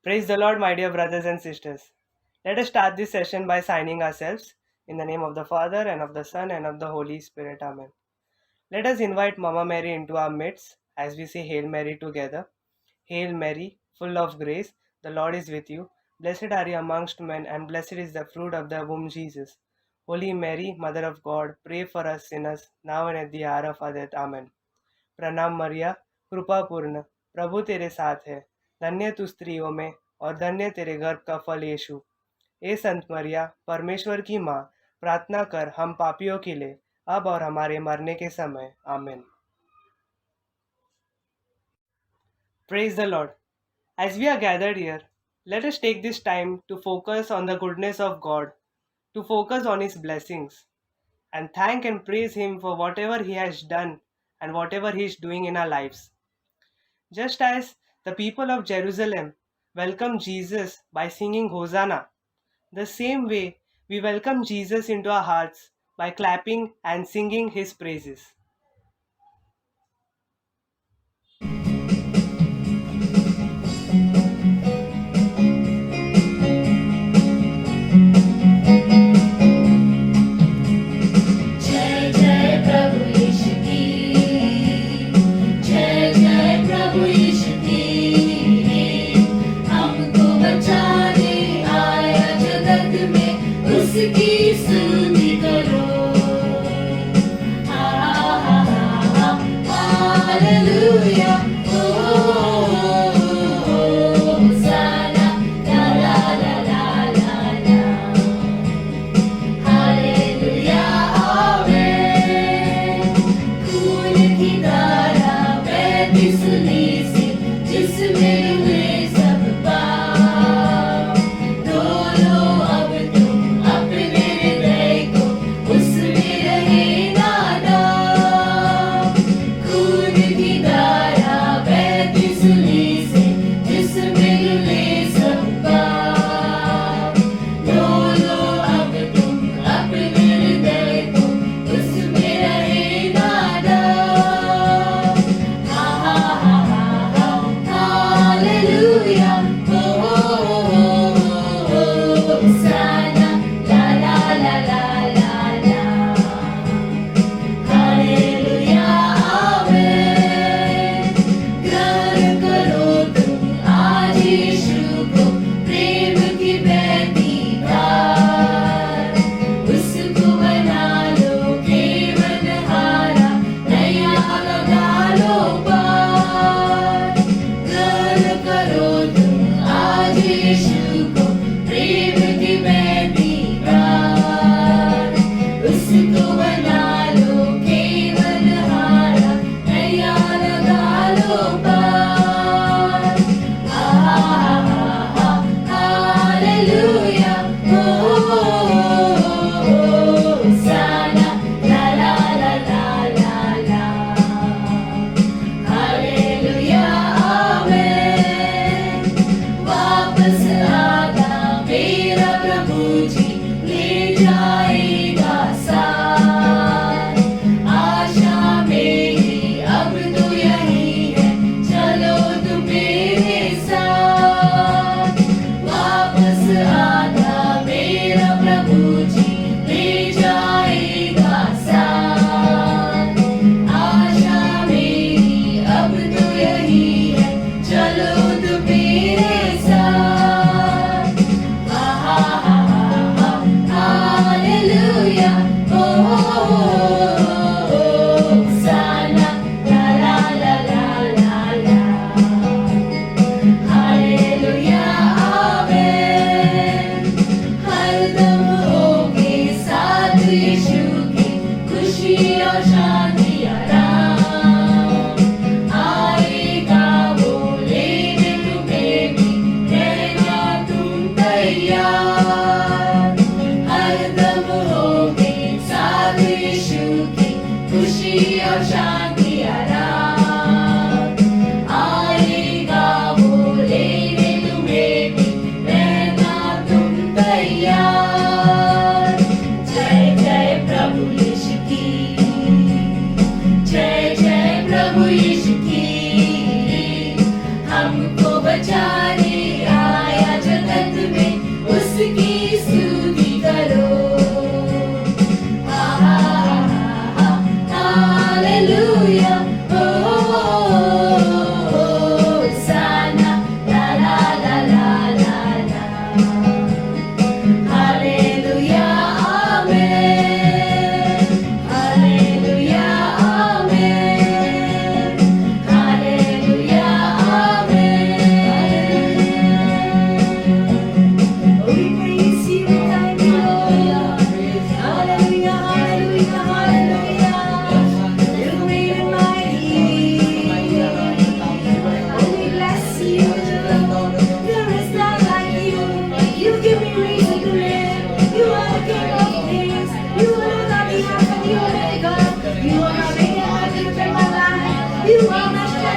Praise the Lord, my dear brothers and sisters. Let us start this session by signing ourselves in the name of the Father, and of the Son, and of the Holy Spirit. Amen. Let us invite Mama Mary into our midst as we say Hail Mary together. Hail Mary, full of grace, the Lord is with you. Blessed are you amongst men, and blessed is the fruit of the womb, Jesus. Holy Mary, Mother of God, pray for us sinners, now and at the hour of our death. Amen. प्रणाम मरिया, कृपा पूर्ण, प्रभु तेरे साथ है, धन्य तू स्त्रियों में और धन्य तेरे गर्भ का फल यीशु। ए संत मरिया, परमेश्वर की माँ, प्रार्थना कर हम पापियों के लिए, अब और हमारे मरने के समय। आमीन। Praise the Lord. As we are gathered here, let us take this time to focus on the goodness of God, to focus on His blessings, and thank and praise Him for whatever He has done and whatever He is doing in our lives. Just as the people of Jerusalem welcomed Jesus by singing Hosanna, the same way we welcome Jesus into our hearts by clapping and singing His praises. जय जय प्रभु यीशु की, जय जय प्रभु यीशु की। हमको बचाने आया जगत में, उसकी स्तुति करो। हालेलुया, होसाना, ला ला ला ला ला ला। Hallelujah amen. खून की धारा बहती सुनी सी, जिसमें हुए सब पाप। धो लो अब तुम अपने हृदय को, उसमें रहे ना नाम। खून की धारा बहती सुनी सी, जिसमें हुए सब पाप। धो लो अब तुम अपने हृदय को, उसमें रहे ना नाम। हा हा हा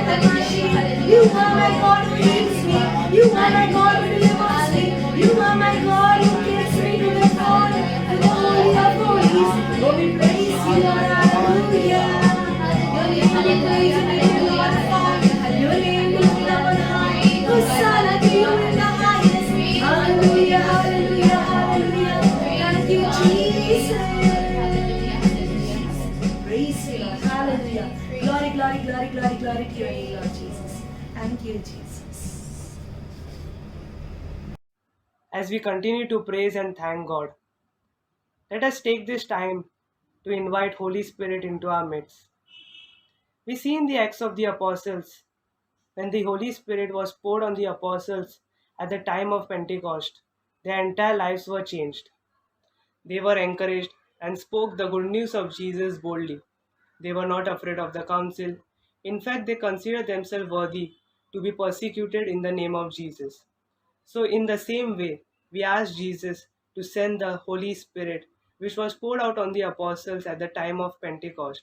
You are my God who heals me. You are my God who delivers me. You are my God who takes me to the throne, to the holy of holies. Oh, we praise you, Lord. Hallelujah. Your name be praised and be glorified. Your name be lifted up on high. Hosanna to you in the highest. Hallelujah, hallelujah, hallelujah. Thank you, Jesus. Praise you, Lord. Hallelujah. Glory, glory, glory, glory, glory to your name, Lord Jesus. Thank you, Jesus. As we continue to praise and thank God, let us take this time to invite Holy Spirit into our midst. We see in the Acts of the Apostles, when the Holy Spirit was poured on the apostles at the time of Pentecost, their entire lives were changed. They were encouraged and spoke the good news of Jesus boldly. They were not afraid of the council. In fact, they considered themselves worthy to be persecuted in the name of Jesus. So, in the same way, we ask Jesus to send the Holy Spirit, which was poured out on the apostles at the time of Pentecost,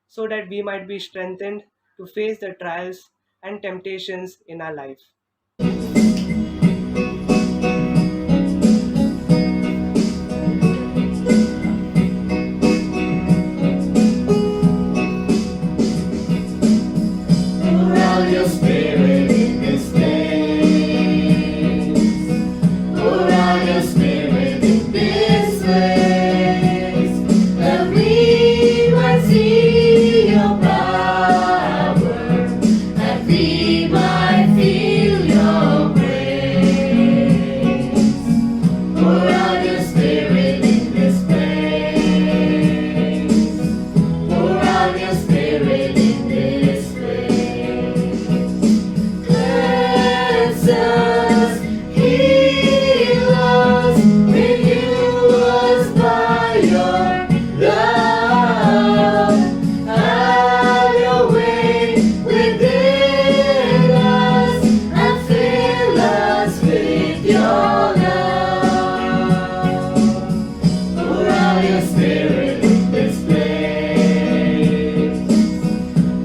so that we might be strengthened to face the trials and temptations in our life. Pour out your spirit in this place. Pour out your spirit in this place. That we might see your power. That we might feel your grace. Pour out your spirit in this place. Pour out your spirit in this place. Cleanse us, heal us, renew us by your love. Have your way within us and fill us with your love. Pour out your spirit in this place.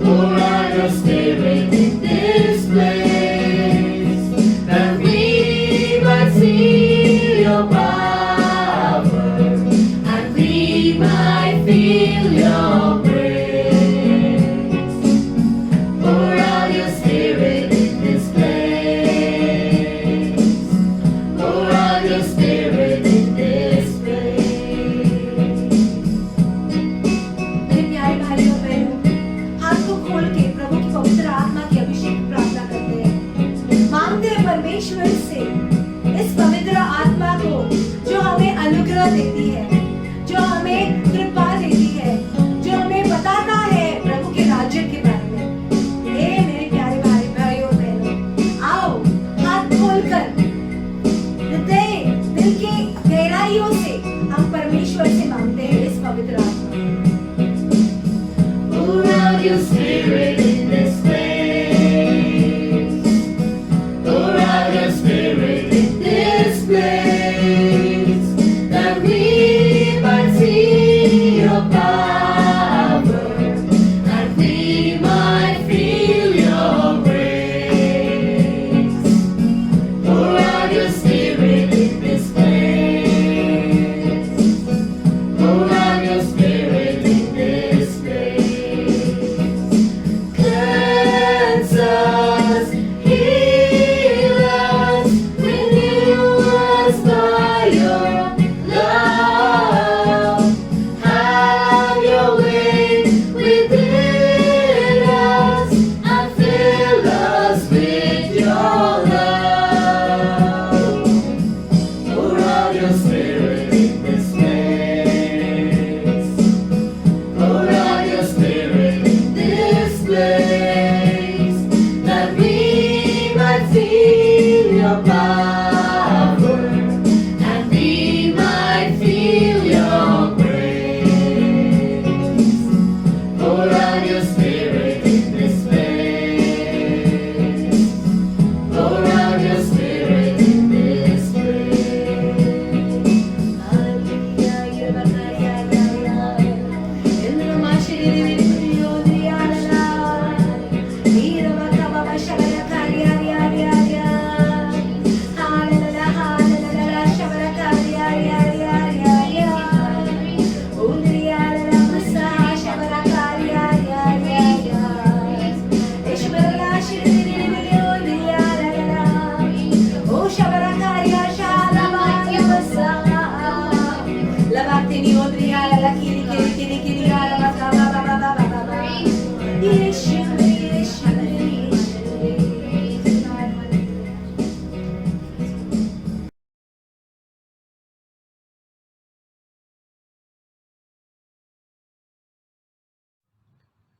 Pour out your spirit in this place, that we might see your power, and we might feel your grace. Pour out your spirit in this place. Pour out your spirit in this place. मेरे प्यारे भाइयों बहनों, हाथ को खोल के प्रभु की पवित्र आत्मा की अभिषेक प्रार्थना करते हैं, मांगते हैं परमेश्वर से इस पवित्र आत्मा को जो हमें अनुग्रह देती है, जो हमें कृपा देती है, जो हमें बताता है प्रभु के राज्य के बारे में। हे मेरे प्यारे भाइयों बहनों, आओ हाथ खोलकर हृदय दिल की गहराइयों से हम परमेश्वर से मांगते हैं इस पवित्र आत्मा। Pour out your spirit in this place.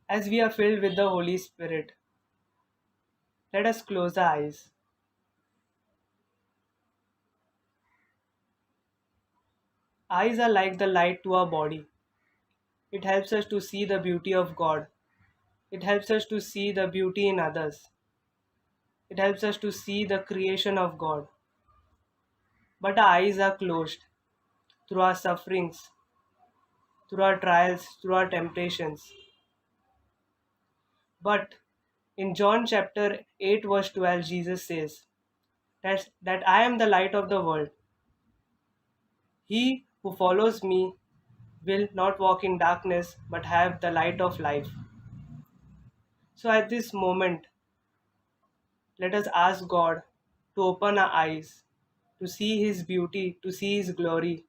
As we are filled with the Holy Spirit, let us close our eyes. Eyes are like the light to our body. It helps us to see the beauty of God. It helps us to see the beauty in others. It helps us to see the creation of God. But our eyes are closed through our sufferings, through our trials, through our temptations. But in John chapter 8, verse 12, Jesus says that I am the light of the world. He who follows me will not walk in darkness but have the light of life. So at this moment, let us ask God to open our eyes, to see His beauty, to see His glory,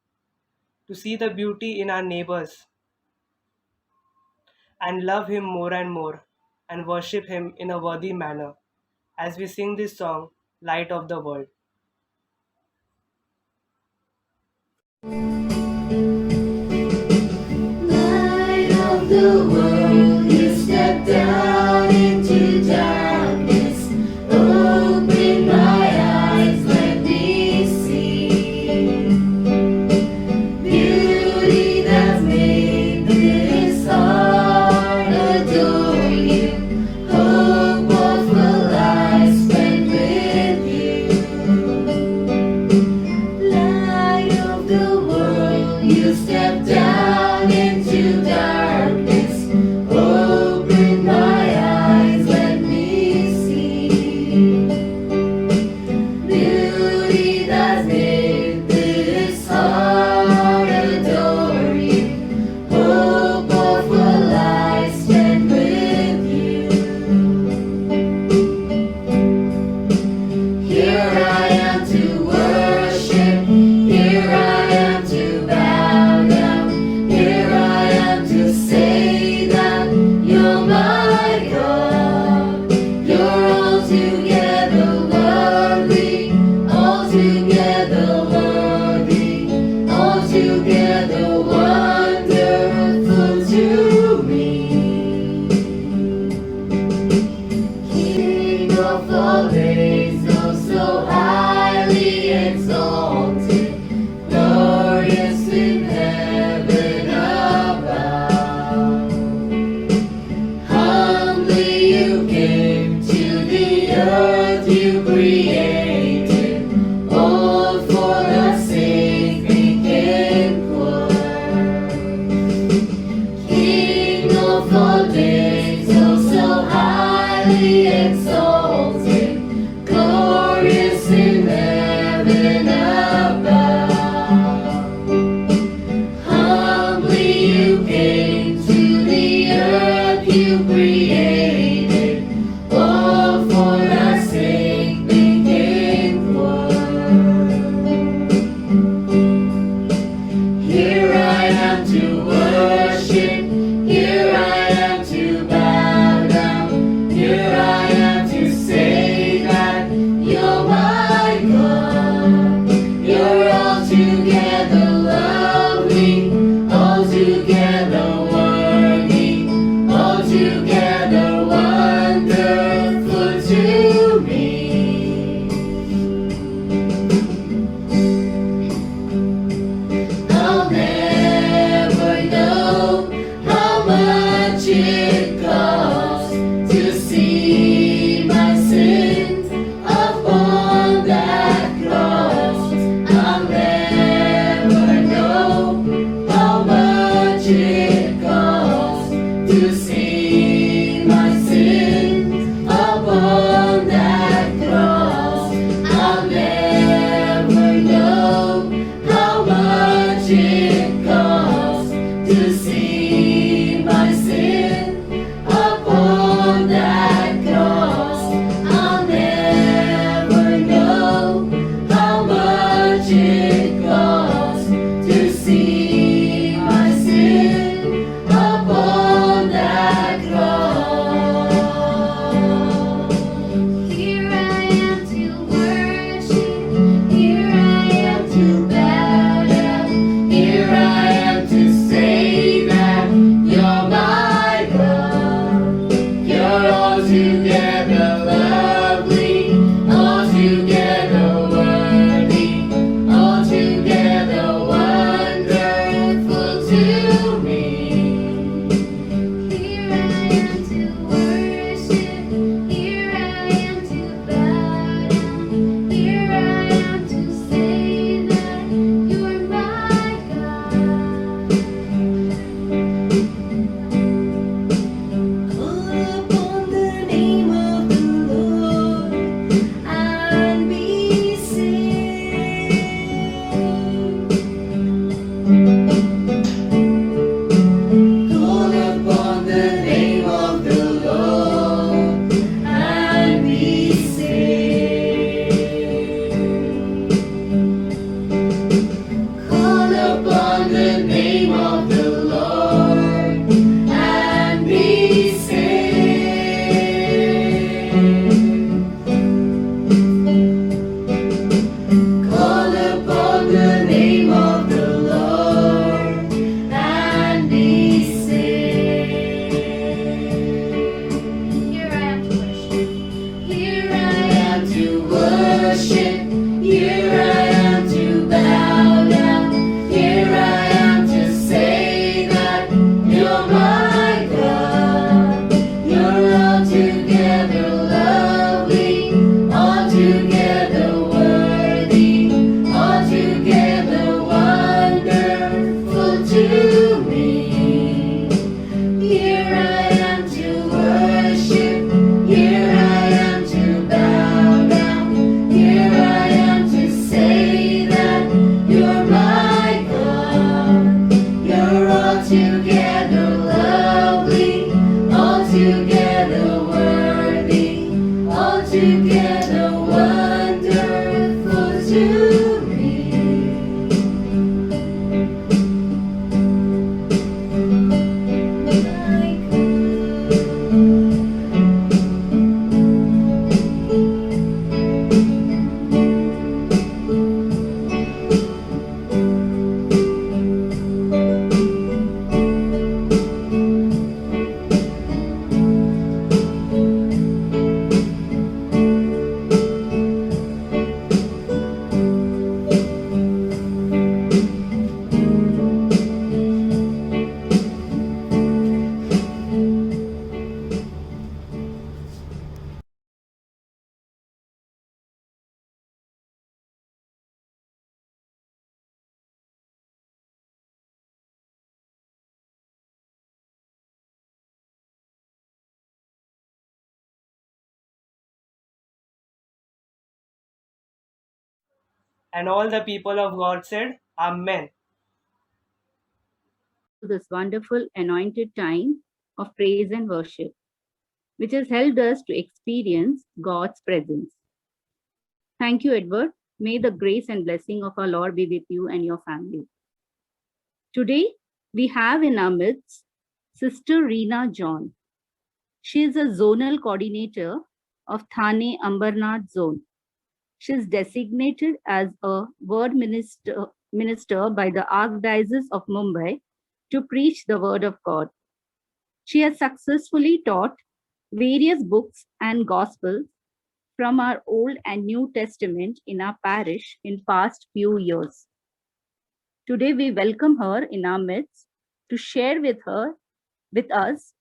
to see the beauty in our neighbors, and love Him more and more, and worship Him in a worthy manner as we sing this song, Light of the World. Light of the world, you step down into darkness. Open my eyes, let me see beauty that's made this heart adore you. Hope of a life spent with you. Light of the world, you step down into darkness. Open my eyes, let me see beauty that's made this heart adore you. Hope of a life spent with you. Here I am to worship. Here I am to bow down. Here I am to say that you're my God. You're altogether lovely, altogether worthy, altogether wonderful to me. King of all days, oh so highly exalted, glorious in heaven above. Humbly you came to the earth you created, all for the sake became poor. King of all days, oh so highly exalted, glorious in heaven above. Humbly you came to the earth you created, all for our sake became poor. Here I am to worship. Here I am to bow down. Here I am to Altogether lovely, altogether worthy, altogether wonderful to me. Here I am to worship, here I am to bow down, here I am to say that you're my God. Call upon the name of the Lord and be saved. Call upon the name of the Lord and be saved. Call upon the name of the Lord and be saved. Call upon the name of the Lord and be saved. Here I am to worship. Here I am to worship. Here I am to bow down. Here I am to say that you're my God. You're altogether lovely, altogether worthy, altogether wonderful to me. Here I am to worship, here I am to bow down, here I am to say that you're my God. You're altogether lovely, altogether worthy, altogether wonderful to me. And all the people of God said, Amen. This wonderful anointed time of praise and worship, which has helped us to experience God's presence. Thank you, Edward. May the grace and blessing of our Lord be with you and your family. Today, we have in our midst Sister Reena John. She is a zonal coordinator of Thane Ambarnath Zone. She is designated as a word minister by the Archdiocese of Mumbai to preach the word of God. She has successfully taught various books and gospels from our Old and New Testament in our parish in past few years. Today we welcome her in our midst to share with us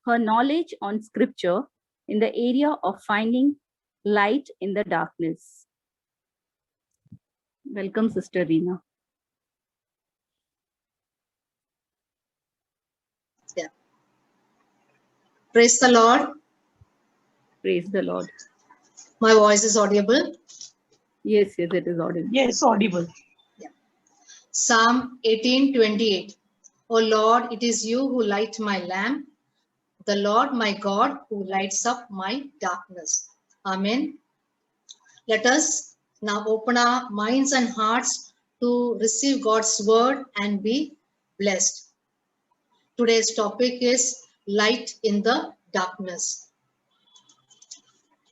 her knowledge on scripture in the area of finding light in the darkness. Welcome, Sister Reena. Praise the Lord. Praise the Lord. My voice is audible. Yes, it is audible. Yes, audible. Psalm 18:28. O Lord, it is you who light my lamp, the Lord my God who lights up my darkness. Amen. Let us now open our minds and hearts to receive God's word and be blessed. Today's topic is light in the darkness.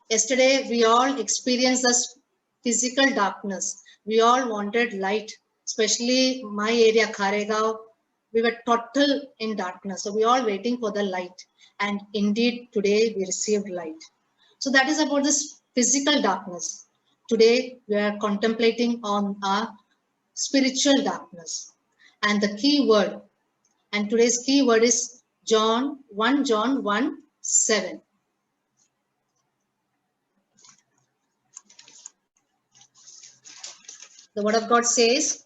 Yesterday, we all experienced this physical darkness. We all wanted light, especially my area, Kharegaon. we were total in darkness. So we are all waiting for the light. And indeed, today we received light. So that is about this physical darkness. Today we are contemplating on our spiritual darkness. And the key word, and today's key word is 1 John 1:7. The word of God says,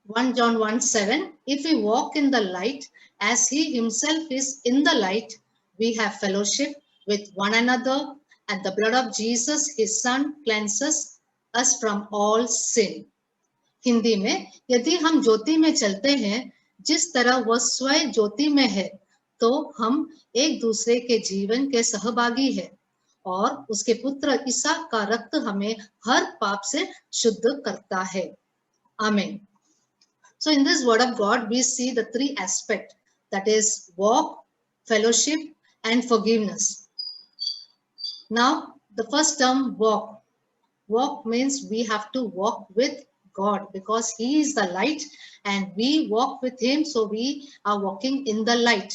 1 John 1:7, if we walk in the light as he himself is in the light, we have fellowship with one another, and the blood of Jesus, his son, cleanses us from all sin. Hindi में, यदि हम ज्योति में चलते हैं जिस तरह वह स्वयं ज्योति में है, तो हम एक दूसरे के जीवन के सहभागी हैं और उसके पुत्र ईसा का रक्त हमें हर पाप से शुद्ध करता है. आमीन. So in this word of God, we see the three aspects, that is walk, fellowship, and forgiveness. Now, the first term, walk. Walk means we have to walk with God because he is the light and we walk with him. So we are walking in the light.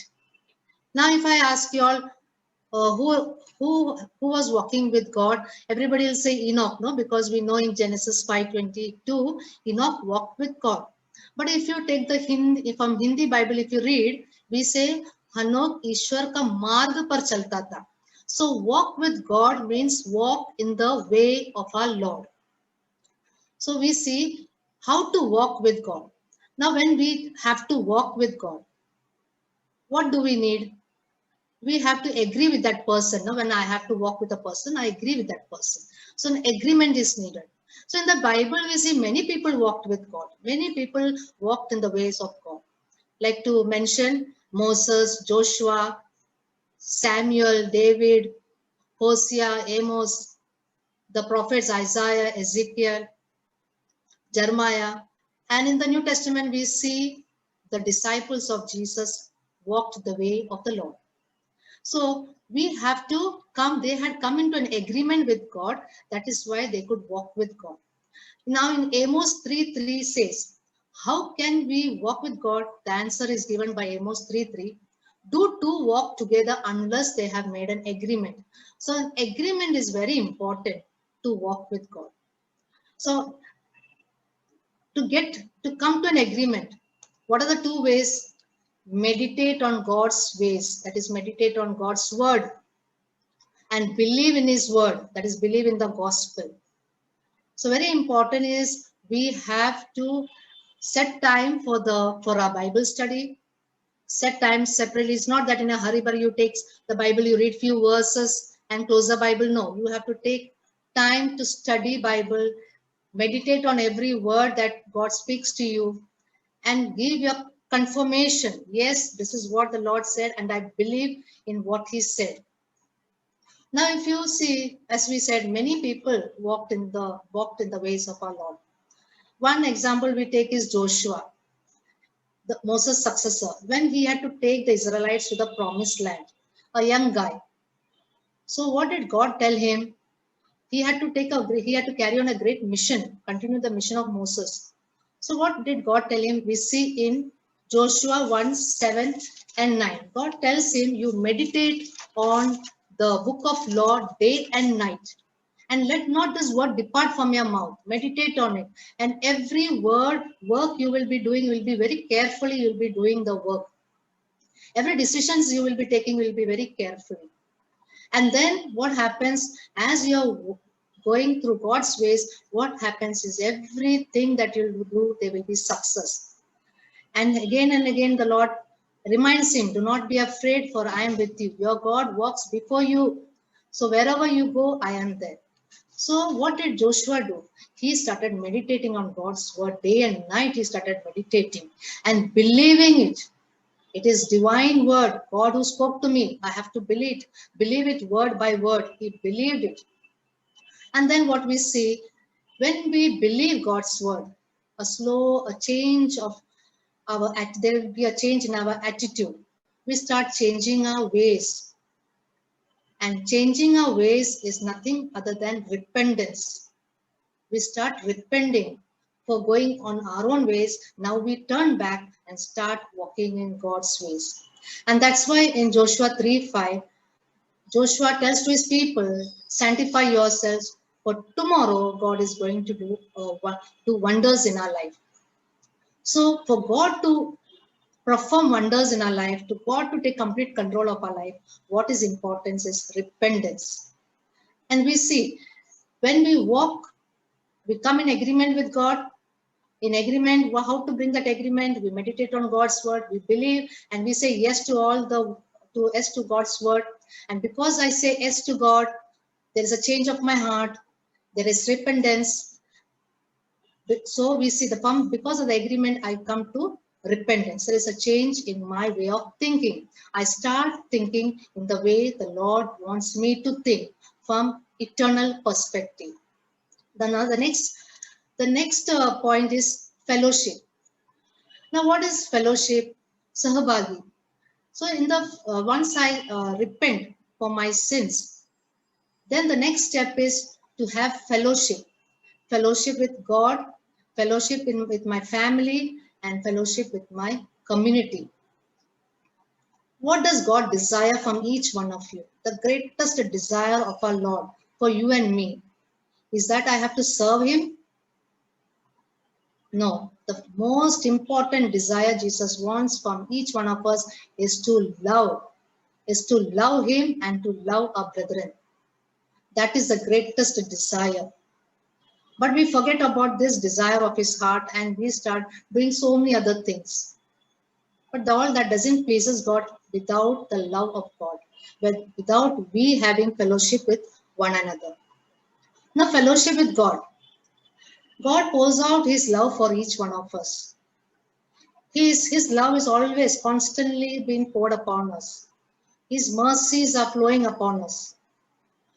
Now, if I ask you all, who was walking with God, everybody will say Enoch, no? Because we know in Genesis 5:22, Enoch walked with God. But if you take the from Hindi Bible, if you read, we say Hanok ईश्वर का मार्ग पर चलता था. So walk with God means walk in the way of our Lord. So we see how to walk with God. Now when we have to walk with God, what do we need? We have to agree with that person. Now when I have to walk with a person, I agree with that person. So an agreement is needed. So in the Bible, we see many people walked with God. Many people walked in the ways of God. Like to mention Moses, Joshua, Samuel, David, Hosea, Amos, the prophets Isaiah, Ezekiel, Jeremiah. And in the New Testament, we see the disciples of Jesus walked the way of the Lord. So we have to come, they had come into an agreement with God. That is why they could walk with God. Now in Amos 3:3 says, how can we walk with God? The answer is given by Amos 3:3. Do two walk together unless they have made an agreement. So an agreement is very important to walk with God. So to come to an agreement, what are the two ways? Meditate on God's ways, that is meditate on God's word, and believe in his word, that is believe in the gospel. So very important is we have to set time for our Bible study, set time separately. It's not that in a hurry but you take the Bible, you read few verses and close the Bible. No, you have to take time to study Bible, meditate on every word that God speaks to you, and give your confirmation. Yes, this is what the Lord said, and I believe in what he said. Now, if you see, as we said, many people walked in the ways of our Lord. One example we take is Joshua, Moses' successor, when he had to take the Israelites to the promised land, a young guy. So what did God tell him? He had to carry on a great mission, continue the mission of Moses. So what did God tell him? We see in Joshua 1:7 and 9. God tells him, you meditate on the book of law day and night, and let not this word depart from your mouth. Meditate on it, and every work you will be doing will be very carefully. You will be doing the work. Every decisions you will be taking will be very carefully. And then what happens as you're going through God's ways? What happens is everything that you do, there will be success. And again, the Lord reminds him, do not be afraid, for I am with you. Your God walks before you. So wherever you go, I am there. So what did Joshua do? He started meditating on God's word day and night. He started meditating and believing it. It is divine word. God who spoke to me. I have to believe it word by word. He believed it. And then what we see, when we believe God's word, a change of there will be a change in our attitude. We start changing our ways. And changing our ways is nothing other than repentance. we start repenting for going on our own ways. Now we turn back and start walking in God's ways. And that's why in Joshua 3:5, Joshua tells to his people, sanctify yourselves, for tomorrow God is going to do wonders in our life. So for God to perform wonders in our life, to God to take complete control of our life, what is important is repentance. And we see when we walk, we come in agreement with God. In agreement, how to bring that agreement? We meditate on God's word, we believe, and we say yes to God's word. And because I say yes to God, there is a change of my heart, there is repentance. So we see because of the agreement, I come to repentance. There is a change in my way of thinking. I start thinking in the way the Lord wants me to think from eternal perspective. The next point is fellowship. Now, what is fellowship? Sahabagi. So, in the once I repent for my sins, then the next step is to have fellowship with God, fellowship with my family, and fellowship with my community. What does God desire from each one of you? The greatest desire of our Lord for you and me is that I have to serve Him. No, the most important desire Jesus wants from each one of us is to love Him and to love our brethren. That is the greatest desire. But we forget about this desire of His heart and we start doing so many other things. But all that doesn't pleases God without the love of God, without we having fellowship with one another. Now, fellowship with God. God pours out His love for each one of us. His love is always constantly being poured upon us. His mercies are flowing upon us.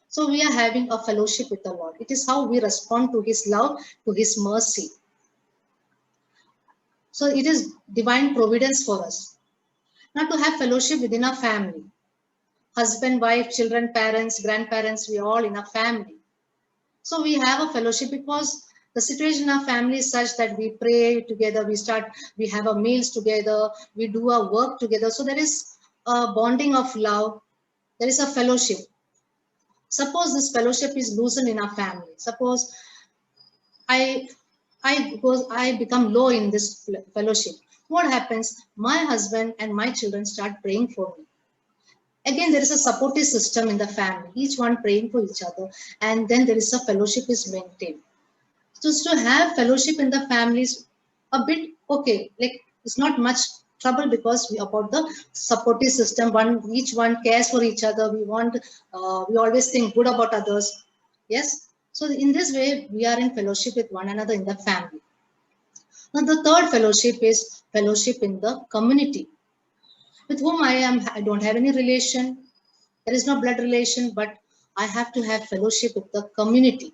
So we are having a fellowship with the Lord. It is how we respond to His love, to His mercy. So it is divine providence for us. Now to have fellowship within our family. Husband, wife, children, parents, grandparents, we are all in a family. So we have a fellowship because the situation in our family is such that we pray together, we have our meals together, we do our work together. So there is a bonding of love, there is a fellowship. Suppose this fellowship is loosened in our family. Suppose I become low in this fellowship. What happens? My husband and my children start praying for me. Again, there is a supportive system in the family, each one praying for each other, and then there is a fellowship is maintained. So to have fellowship in the family is a bit okay, like it's not much trouble because we about the supportive system. Each one cares for each other. We always think good about others. Yes. So in this way, we are in fellowship with one another in the family. Now the third fellowship is fellowship in the community, with whom I don't have any relation. There is no blood relation, but I have to have fellowship with the community.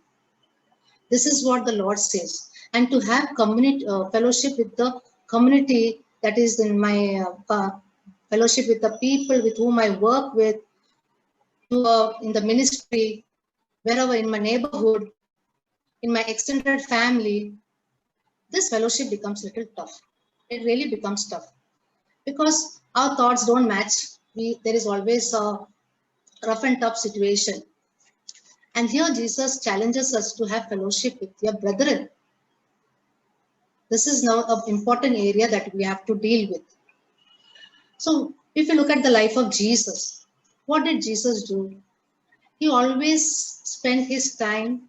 This is what the Lord says. And to have fellowship with the community, that is in my fellowship with the people with whom I work with, in the ministry, wherever in my neighborhood, in my extended family, this fellowship becomes a little tough. It really becomes tough because our thoughts don't match. There is always a rough and tough situation. And here Jesus challenges us to have fellowship with your brethren. This is now an important area that we have to deal with. So if you look at the life of Jesus, what did Jesus do? He always spent his time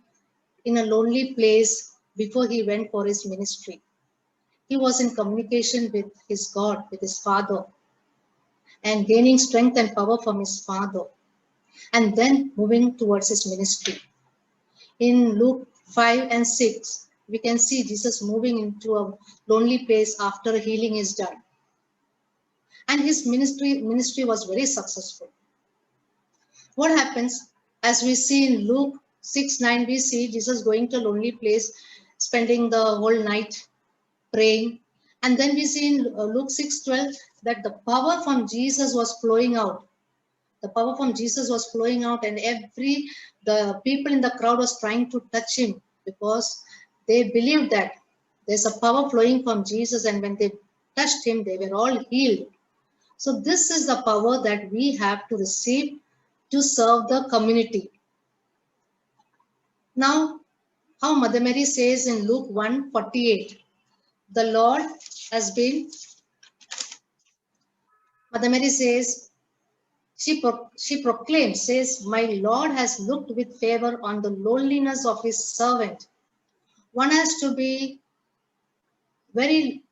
in a lonely place before he went for his ministry. He was in communication with his God, with his Father, and gaining strength and power from his Father, and then moving towards his ministry. In Luke 5 and 6, we can see Jesus moving into a lonely place after healing is done. And his ministry was very successful. What happens? As we see in Luke 6:9, we see Jesus going to a lonely place, spending the whole night praying. And then we see in Luke 6:12 that the power from Jesus was flowing out. The power from Jesus was flowing out, and the people in the crowd was trying to touch him because they believed that there's a power flowing from Jesus, and when they touched him, they were all healed. So this is the power that we have to receive to serve the community. Now, how Mother Mary says in Luke 1:48, the Lord has been, Mother Mary says, she proclaims, says, my Lord has looked with favor on the lowliness of his servant. One has to be very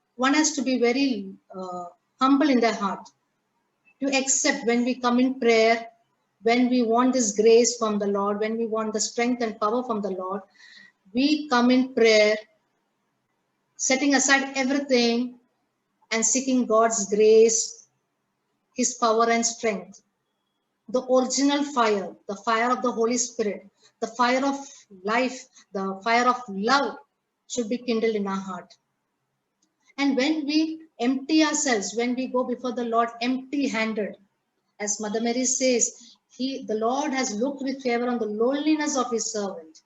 humble in their heart to accept when we come in prayer, when we want this grace from the Lord, when we want the strength and power from the Lord, we come in prayer, setting aside everything and seeking God's grace, his power and strength. The original fire, the fire of the Holy Spirit, the fire of life, the fire of love should be kindled in our heart. And when we empty ourselves, when we go before the Lord empty-handed, as Mother Mary says, the Lord has looked with favor on the lowliness of his servant.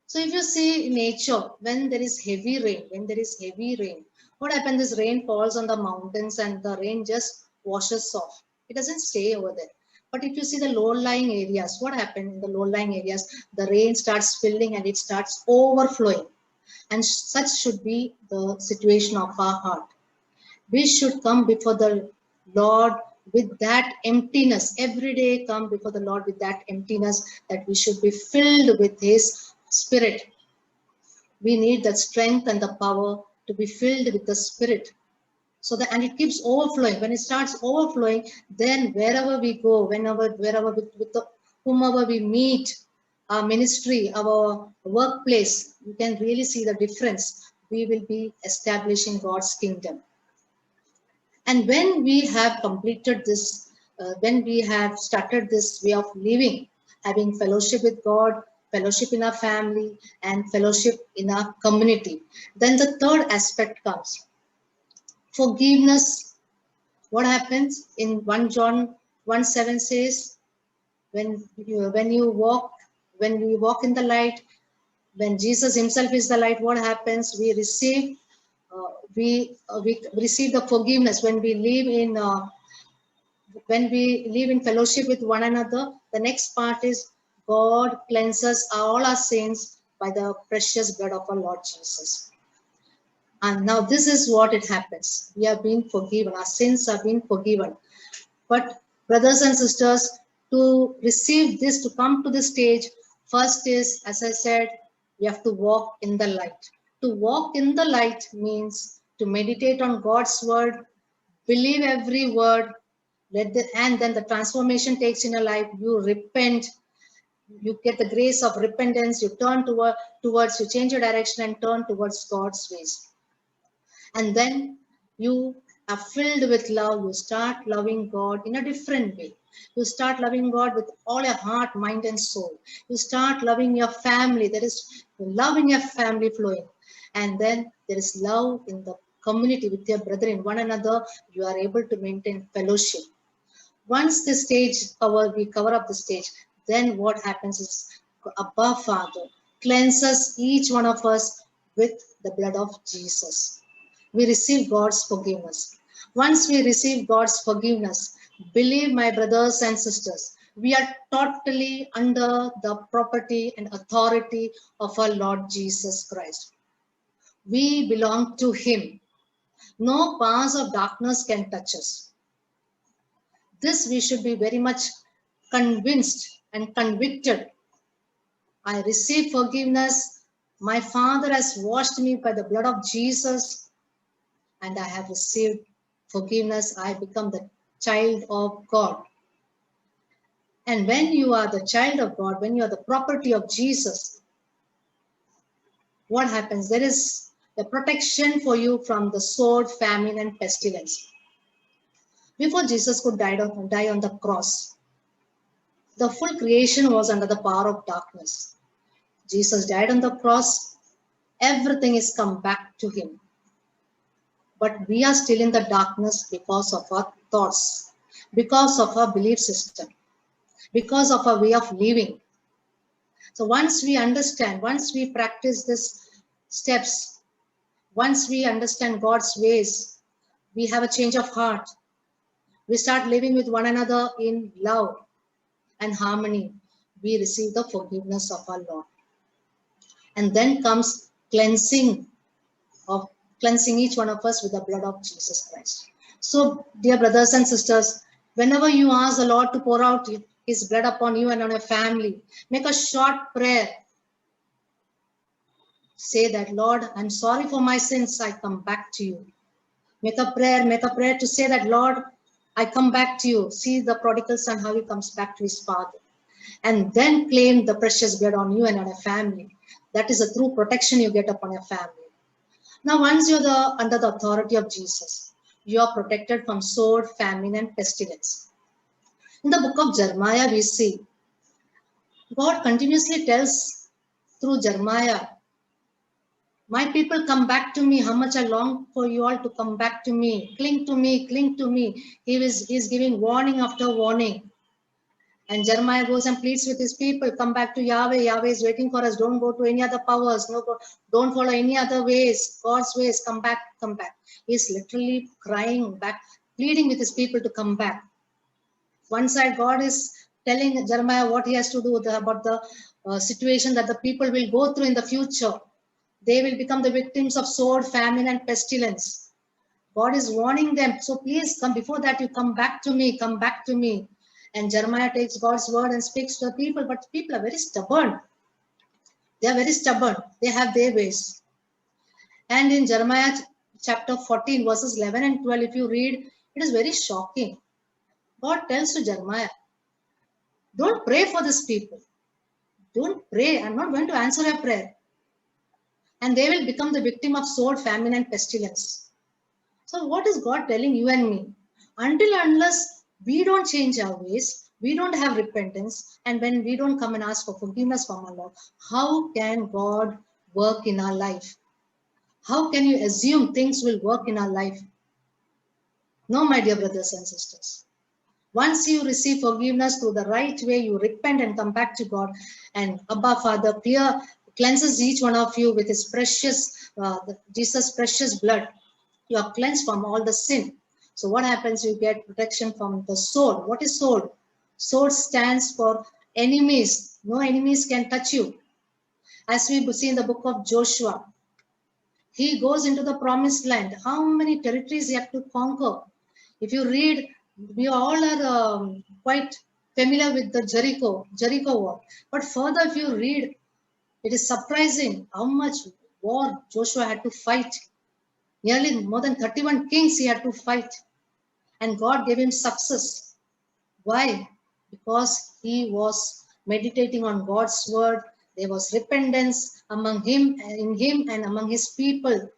So if you see in nature, when there is heavy rain, what happens is rain falls on the mountains and the rain just washes off. It doesn't stay over there. But if you see the low-lying areas, what happens in the low-lying areas? The rain starts filling and it starts overflowing. And such should be the situation of our heart. We should come before the Lord with that emptiness. Every day come before the Lord with that emptiness, that we should be filled with his Spirit. We need that strength and the power to be filled with the Spirit. So that, and it keeps overflowing. When it starts overflowing, then wherever we go, wherever whomever we meet, our ministry, our workplace, you can really see the difference. We will be establishing God's kingdom. And when we have completed this, when we have started this way of living, having fellowship with God, fellowship in our family, and fellowship in our community, then the third aspect comes. Forgiveness. What happens in 1 John 1:7 says, when we walk in the light, when Jesus himself is the light, what happens? We receive the forgiveness when we live in fellowship with one another. The next part is God cleanses all our sins by the precious blood of our Lord Jesus. And now this is what it happens. We have been forgiven. Our sins have been forgiven. But brothers and sisters, to receive this, to come to this stage, first is, as I said, we have to walk in the light. To walk in the light means to meditate on God's word, believe every word, and then the transformation takes in your life. You repent, you get the grace of repentance, you turn towards, you change your direction and turn towards God's ways. And then you are filled with love. You start loving God in a different way. You start loving God with all your heart, mind, and soul. You start loving your family. There is love in your family flowing. And then there is love in the community with your brethren, one another. You are able to maintain fellowship. Once the stage we cover up the stage, then what happens is Abba Father cleanses each one of us with the blood of Jesus. We receive God's forgiveness. Once we receive God's forgiveness, believe, my brothers and sisters, we are totally under the property and authority of our Lord Jesus Christ. We belong to him. No powers of darkness can touch us. This we should be very much convinced and convicted. I receive forgiveness. My Father has washed me by the blood of Jesus, and I have received forgiveness. I become the child of God. And when you are the child of God, when you are the property of Jesus, what happens? There is the protection for you from the sword, famine, and pestilence. Before Jesus could die on the cross, the full creation was under the power of darkness. Jesus died on the cross. Everything is come back to him. But we are still in the darkness because of our thoughts, because of our belief system, because of our way of living. So once we understand, once we practice these steps, once we understand God's ways, we have a change of heart. We start living with one another in love and harmony. We receive the forgiveness of our Lord. And then comes cleansing each one of us with the blood of Jesus Christ. So, dear brothers and sisters, whenever you ask the Lord to pour out his blood upon you and on your family, make a short prayer. Say that, Lord, I'm sorry for my sins. I come back to you. Make a prayer to say that, Lord, I come back to you. See the prodigal son, how he comes back to his father. And then claim the precious blood on you and on your family. That is a true protection you get upon your family. Now, once you're under the authority of Jesus, you are protected from sword, famine, and pestilence. In the book of Jeremiah, we see God continuously tells through Jeremiah, my people, come back to me. How much I long for you all to come back to me. Cling to me, cling to me. He's giving warning after warning. And Jeremiah goes and pleads with his people, come back to Yahweh. Yahweh is waiting for us. Don't go to any other powers. No, don't follow any other ways. God's ways, come back, come back. He's literally crying back, pleading with his people to come back. One side, God is telling Jeremiah what he has to do about the situation that the people will go through in the future. They will become the victims of sword, famine, and pestilence. God is warning them. So please come, before that you come back to me, come back to me. And Jeremiah takes God's word and speaks to the people, but people are very stubborn. They are very stubborn. They have their ways. And in Jeremiah chapter 14, verses 11 and 12, if you read, it is very shocking. God tells to Jeremiah, don't pray for these people. Don't pray. I'm not going to answer your prayer. And they will become the victim of sword, famine, and pestilence. So what is God telling you and me? Unless we don't change our ways, we don't have repentance, and when we don't come and ask for forgiveness from our Lord, how can God work in our life? How can you assume things will work in our life? No, my dear brothers and sisters. Once you receive forgiveness through the right way, you repent and come back to God, and Abba Father cleanses each one of you with his precious, Jesus' precious blood. You are cleansed from all the sin. So what happens? You get protection from the sword. What is sword? Sword stands for enemies. No enemies can touch you. As we see in the book of Joshua, he goes into the promised land. How many territories he had to conquer? If you read, we all are quite familiar with the Jericho war. But further, if you read, it is surprising how much war Joshua had to fight. Nearly more than 31 kings he had to fight. And God gave him success. Why? Because he was meditating on God's word. There was repentance among him, in him and among his people.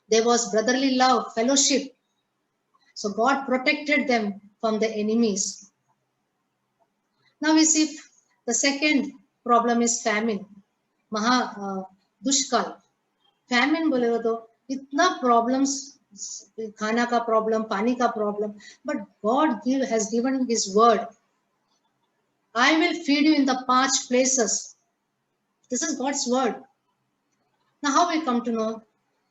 There was brotherly love, fellowship. So God protected them from the enemies. Now we see the second problem is famine. Dushkal. Famine बोले तो इतना problems, खाना का problem, पानी का problem, but God has given his word. I will feed you in the parched places. This is God's word. Now how we come to know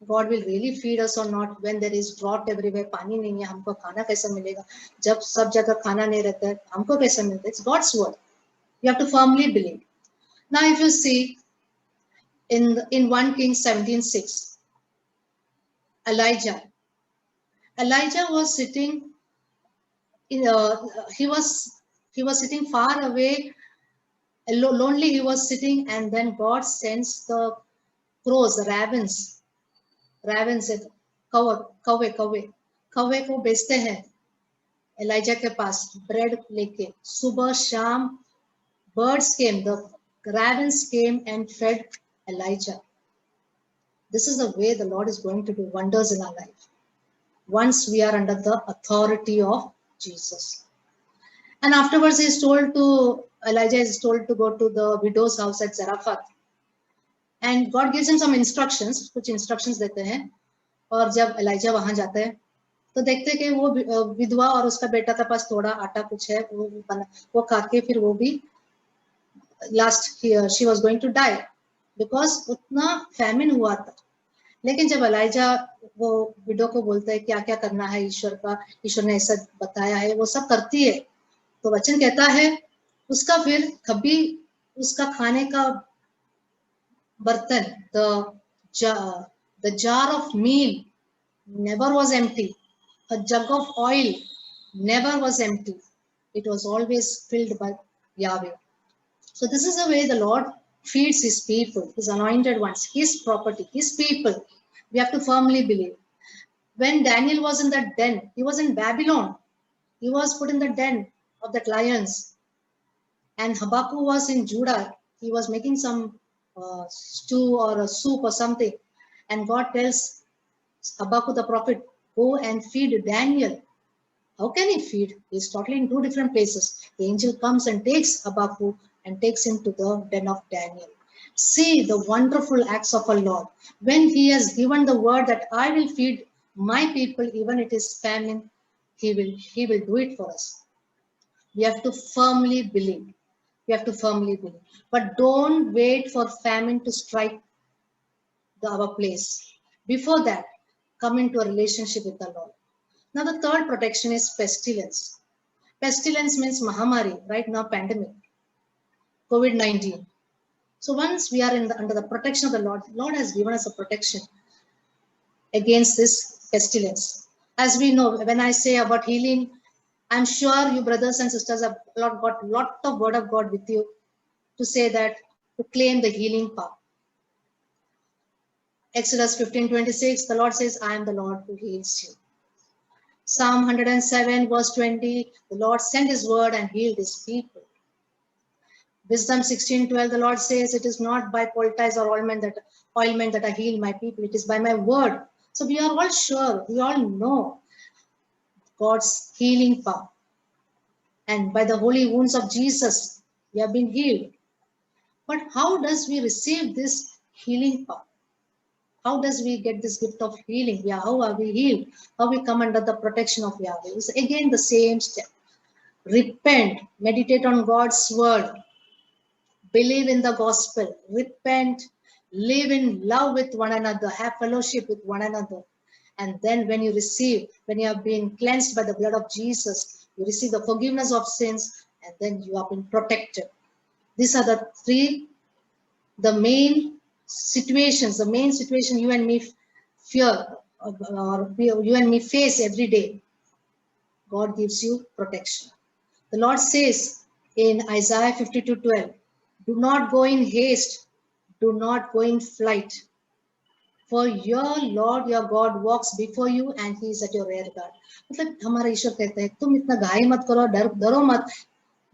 God will really feed us or not when there is drought everywhere, पानी नहीं है, हमको खाना कैसे मिलेगा? जब सब जगह खाना नहीं रहता है, हमको कैसे मिलता है? It's God's word. You have to firmly believe. Now if you see in 1 Kings 17:6, Elijah was sitting he was sitting far away, lonely he was sitting, and then God sends the crows, the ravens कौवे को भेजते हैं ELISA के पास bread लेके. सुबह शाम birds came, the ravens came and fed Elijah. This is the way the Lord is going to do wonders in our life once we are under the authority of Jesus. And afterwards Elijah is told to go to the widow's house at Zarephath. And God gives him some instructions, कुछ instructions देते हैं. और जब ELISA वहां जाता है तो देखते हैं कि वो विधवा और उसका बेटा के पास थोड़ा आटा कुछ है, वो खा के फिर वो भी last year she was going to die because उतना famine हुआ था. लेकिन जब एलाइजा वो विडो को बोलता है क्या क्या करना है ईश्वर का, ईश्वर ने ऐसा बताया है, वो सब करती है. तो वचन कहता है उसका फिर कभी उसका खाने का बर्तन, the jar of meal never was empty. A jug of oil never was empty. It was always filled by Yahweh. So this is the way the Lord feeds his people, his anointed ones, his property, his people. We have to firmly believe. When Daniel was in that den, he was in Babylon. He was put in the den of the lions. And Habakkuk was in Judah. He was making some stew or a soup or something. And God tells Habakkuk the prophet, go and feed Daniel. How can he feed? He's totally in two different places. The angel comes and takes Habakkuk and takes him to the den of Daniel. See the wonderful acts of our Lord. When he has given the word that I will feed my people, even it is famine, he will do it for us. We have to firmly believe. We have to firmly believe. But don't wait for famine to strike our place. Before that, come into a relationship with the Lord. Now the third protection is pestilence. Pestilence means Mahamari, right now pandemic, COVID-19. So once we are under the protection of the Lord has given us a protection against this pestilence. As we know, when I say about healing, I'm sure you brothers and sisters have got a lot of word of God with you to say that, to claim the healing power. Exodus 15:26, the Lord says, I am the Lord who heals you. Psalm 107 verse 20, the Lord sent his word and healed his people. Wisdom 16:12, the Lord says, it is not by poultice or ointment that I heal my people, it is by my word. So we are all sure, we all know God's healing power. And by the holy wounds of Jesus, we have been healed. But how does we receive this healing power? How does we get this gift of healing? Yeah, how are we healed? How we come under the protection of Yahweh? It's again the same step. Repent, meditate on God's word, believe in the gospel, repent, live in love with one another, have fellowship with one another. And then when you have been cleansed by the blood of Jesus, you receive the forgiveness of sins, and then you have been protected. These are the main situations, you and me fear, or you and me face every day. God gives you protection. The Lord says in Isaiah 52:12, do not go in haste, do not go in flight, for your Lord, your God walks before you and he is at your rear guard. मतलब हमारा ईश्वर कहता है तुम इतना घाई मत करो, डरो मत,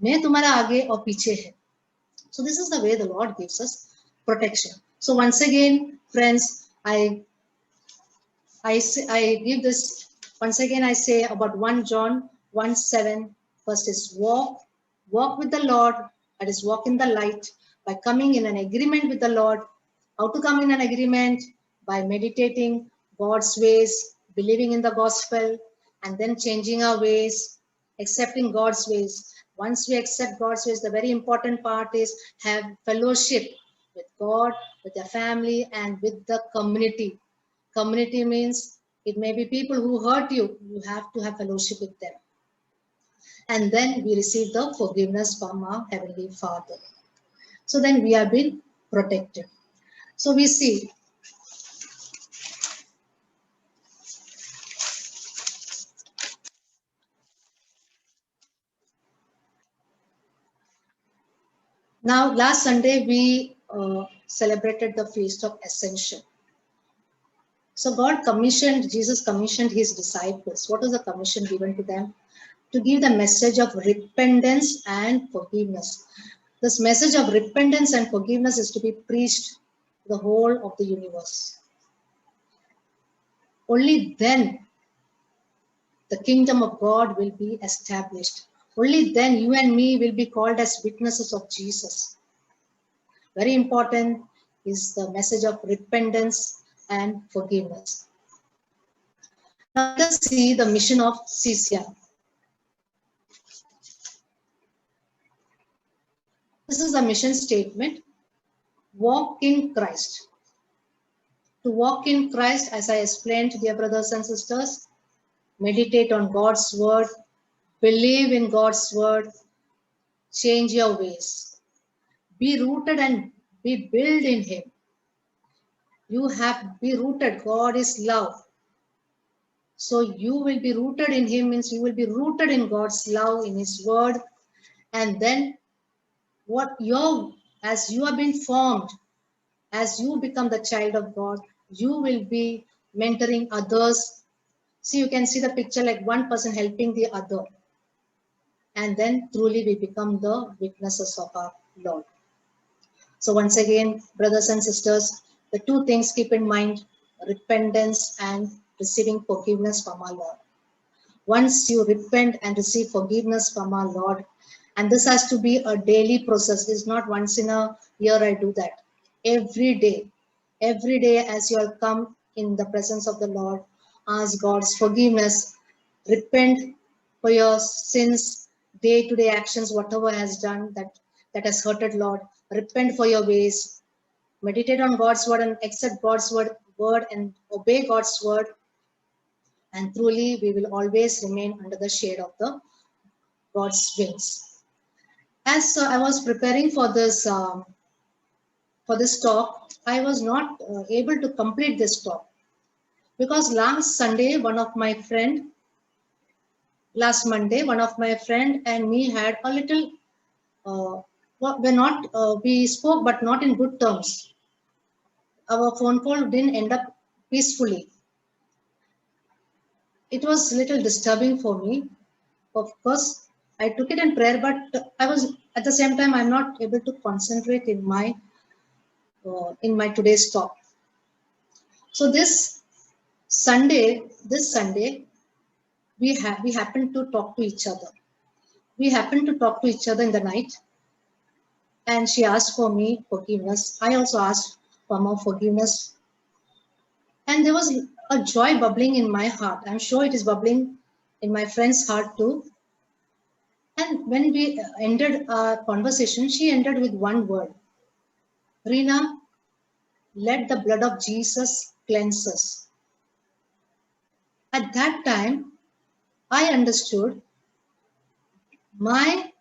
मैं तुम्हारा आगे और पीछे है. So this is the way the Lord gives us protection. So once again, friends, I give this, once again I say about 1 John 1:7. First is walk with the Lord, that is walk in the light, by coming in an agreement with the Lord. How to come in an agreement? By meditating God's ways, believing in the gospel, and then changing our ways, accepting God's ways. Once we accept God's ways, the very important part is have fellowship with God, with the family, and with the community. Community means it may be people who hurt you. You have to have fellowship with them. And then we receive the forgiveness from our Heavenly Father. So then we have been protected. So we see now last Sunday we celebrated the Feast of Ascension. So Jesus commissioned his disciples. What was the commission given to them? To give the message of repentance and forgiveness. This message of repentance and forgiveness is to be preached to the whole of the universe. Only then the kingdom of God will be established. Only then you and me will be called as witnesses of Jesus. Very important is the message of repentance and forgiveness. Now let us see the mission of CCR. This is the mission statement. Walk in Christ. To walk in Christ, as I explained, dear brothers and sisters, meditate on God's word, believe in God's word, change your ways. Be rooted and be built in Him. You have be rooted. God is love. So you will be rooted in Him means you will be rooted in God's love, in His word. And then as you have been formed, as you become the child of God, you will be mentoring others. See, you can see the picture like one person helping the other. And then truly we become the witnesses of our Lord. So once again, brothers and sisters, the two things keep in mind, repentance and receiving forgiveness from our Lord. Once you repent and receive forgiveness from our Lord, and this has to be a daily process. It's not once in a year I do that. Every day as you have come in the presence of the Lord, ask God's forgiveness, repent for your sins, day-to-day actions, whatever has done that has hurted Lord. Repent for your ways, meditate on God's word and accept God's word and obey God's word. And truly we will always remain under the shade of the God's wings. As I was preparing for this talk, I was not able to complete this talk because last Monday, one of my friend and me had a little. We spoke, but not in good terms. Our phone call didn't end up peacefully. It was a little disturbing for me. Of course, I took it in prayer, but I was at the same time I'm not able to concentrate in my today's talk. So this Sunday, we happened to talk to each other. We happened to talk to each other in the night, and she asked for me forgiveness. I also asked for more forgiveness, and there was a joy bubbling in my heart. I'm sure it is bubbling in my friend's heart too. And when we ended our conversation, she ended with one word. Reena, let the blood of Jesus cleanse us. At that time, I understood my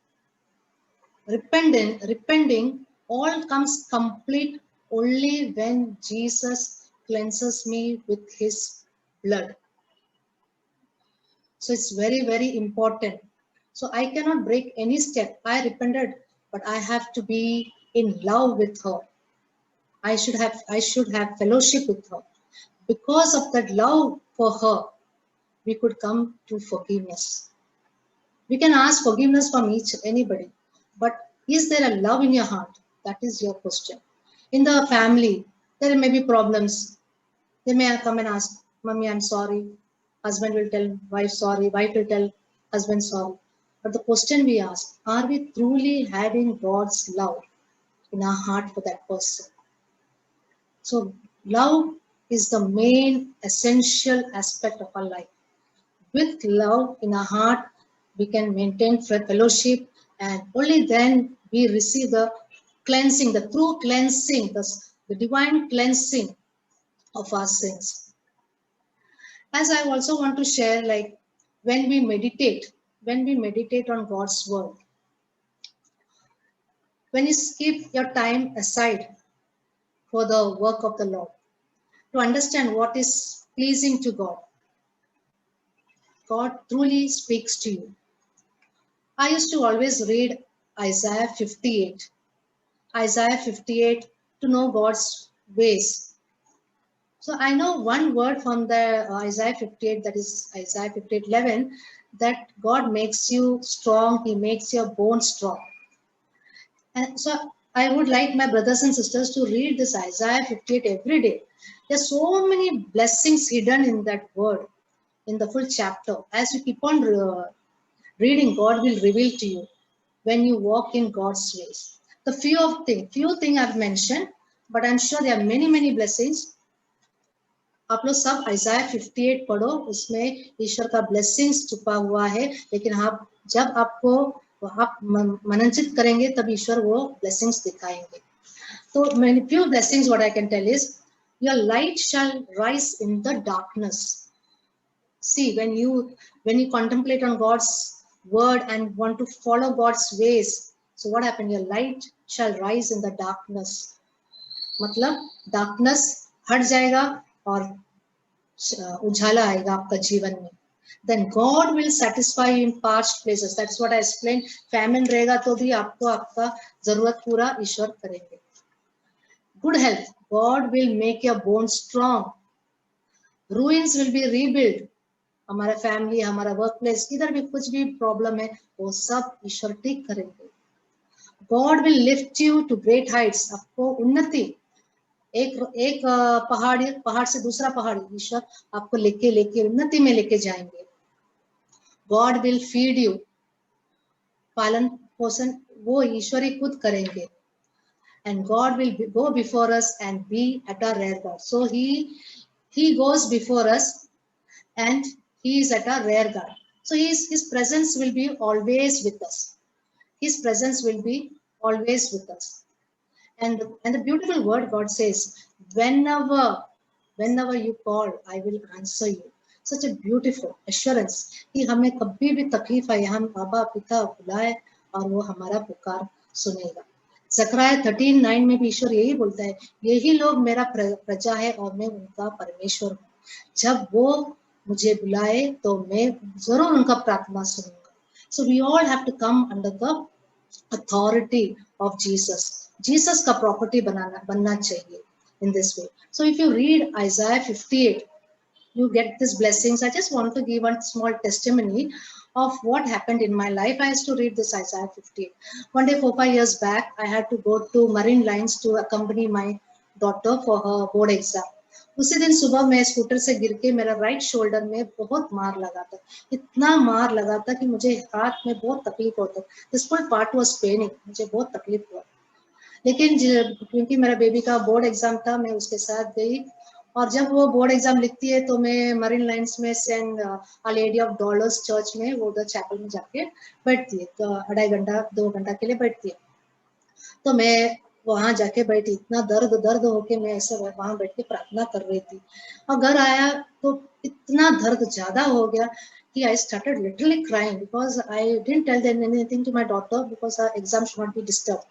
repenting all comes complete only when Jesus cleanses me with His blood. So it's very, very important. So I cannot break any step. I repented, but I have to be in love with her. I should have fellowship with her. Because of that love for her, we could come to forgiveness. We can ask forgiveness from anybody, but is there a love in your heart? That is your question. In the family, there may be problems. They may come and ask, Mommy, I'm sorry. Husband will tell wife sorry. Wife will tell husband sorry. But the question we ask, are we truly having God's love in our heart for that person? So love is the main essential aspect of our life. With love in our heart, we can maintain fellowship, and only then we receive the cleansing, the true cleansing, the divine cleansing of our sins. As I also want to share, like when we meditate on God's word, when you keep your time aside for the work of the Lord, to understand what is pleasing to God, God truly speaks to you. I used to always read Isaiah 58 to know God's ways. So I know one word from the Isaiah 58, that is Isaiah 58:11, that God makes you strong, He makes your bones strong. And so I would like my brothers and sisters to read this Isaiah 58 every day. There's so many blessings hidden in that word, in the full chapter. As you keep on reading, God will reveal to you when you walk in God's ways. The few things I've mentioned, but I'm sure there are many blessings. आप लोग सब Isaiah 58 पढ़ो, उसमें ईश्वर का blessings छुपा हुआ है. लेकिन जब आपको तो आप मननचित करेंगे तब ईश्वर वो ब्लेसिंग्स दिखाएंगे. तो many few blessings what I can tell is, your light shall rise in the darkness. See, when you contemplate on God's word and want to follow God's ways, so what happened? Your light shall rise in the darkness. मतलब darkness हट जाएगा और उजाला आएगा आपका जीवन में. Then God will satisfy you in parched places. That's what I explained. Famine रहेगा तो भी आपको आपका जरूरत पूरा ईश्वर करेंगे. Good health, God will make your bones strong. Ruins will be rebuilt. हमारा फैमिली, हमारा वर्क प्लेस, इधर भी कुछ भी प्रॉब्लम है वो सब ईश्वर ठीक करेंगे. God will lift you to great heights. आपको उन्नति, एक पहाड़ से दूसरा पहाड़ ईश्वर आपको लेके उन्नति में लेके जाएंगे. God will feed you. पालन पोषण वो ईश्वर ही खुद करेंगे. And God will go before us and be at our rear guard. So he goes before us and he is at our rear guard. So his presence will be always with us. His presence will be always with us. And the beautiful word God says, whenever you call, I will answer you. Such a beautiful assurance कि हमें कभी भी तकलीफ आए, हम बाबा पिता बुलाए और वो हमारा पुकार सुनेगा. ज़करिया 13:9 में भी ईश्वर यही बोलता है, यही लोग मेरा प्रजा है और मैं उनका परमेश्वर हूँ. जब वो मुझे बुलाए तो मैं जरूर उनका प्रार्थना सुनूंगा. So we all have to come under the authority of Jesus. Jesus का property बनना चाहिए in this way. So if you read Isaiah 58, you get these blessings. I just want to give one small testimony of what happened in my life. I used to read this Isaiah 58. One day, 4-5 years back, I had to go to Marine Lines to accompany my daughter for her board exam. उसी दिन सुबह मैं scooter से गिर के मेरा right shoulder में बहुत मार लगा था. इतना मार लगा था कि मुझे हाथ में बहुत तकलीफ होता. This whole part was paining. मुझे बहुत तकलीफ हुआ. लेकिन क्योंकि मेरा बेबी का बोर्ड एग्जाम था, मैं उसके साथ गई. और जब वो बोर्ड एग्जाम लिखती है तो मैं मरीन लाइन्स में Saint Lady of Dolours church में वो उधर चैपल में जाके बैठती है. तो 2 घंटा के लिए बैठती है. तो मैं वहां जाके बैठी. इतना दर्द होके मैं ऐसे वहां बैठ के प्रार्थना कर रही थी. और घर आया तो इतना दर्द ज्यादा हो गया कि I started literally crying because I didn't tell them anything to my daughter because her exam should not be disturbed.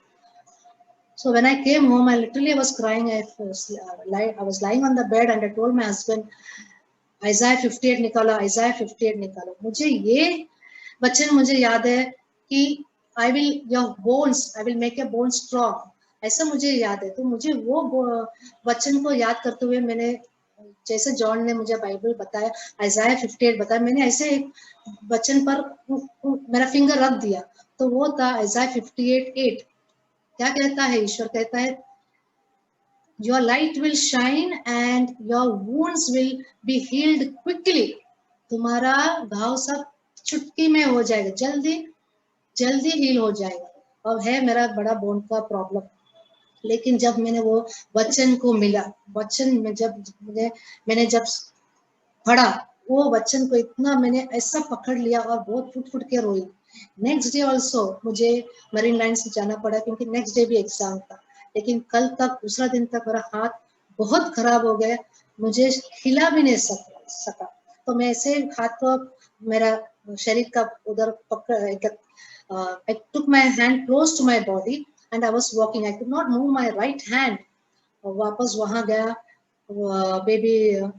So when I came home, I literally was crying. I was lying on the bed and I told my husband, Isaiah 58 निकालो, Isaiah 58 निकालो. मुझे ये वचन मुझे याद है कि I will make your bones strong. ऐसा मुझे याद है. तो मुझे वो वचन को याद करते हुए मैंने, जैसे जॉन ने मुझे बाइबल बताया, Isaiah 58 बताया, मैंने ऐसे एक वचन पर मेरा फिंगर रख दिया. तो वो था Isaiah 58:8. क्या कहता है? ईश्वर कहता है, your light will shine and your wounds will be healed quickly. तुम्हारा घाव सब चुटकी में हो जाएगा, जल्दी हील हो जाएगा. अब है मेरा बड़ा बोन का प्रॉब्लम. लेकिन जब मैंने वो वचन को मिला, वचन में जब मैंने जब पढ़ा, वो वचन को इतना मैंने ऐसा पकड़ लिया और बहुत फुट के रोई. नेक्स्ट डे ऑल्सो मुझे मरीन लाइन से जाना पड़ा क्योंकि नेक्स्ट डे भी एग्जाम था. लेकिन कल तक, दूसरा दिन तक मेरा हाथ बहुत खराब हो गया. मुझे हिला भी नहीं सका. तो मैं ऐसे हाथ को मेरा शरीर का उधर पकड़, I took my hand close to my body and I was walking. I could not move my right hand. वापस वहां गया. बेबी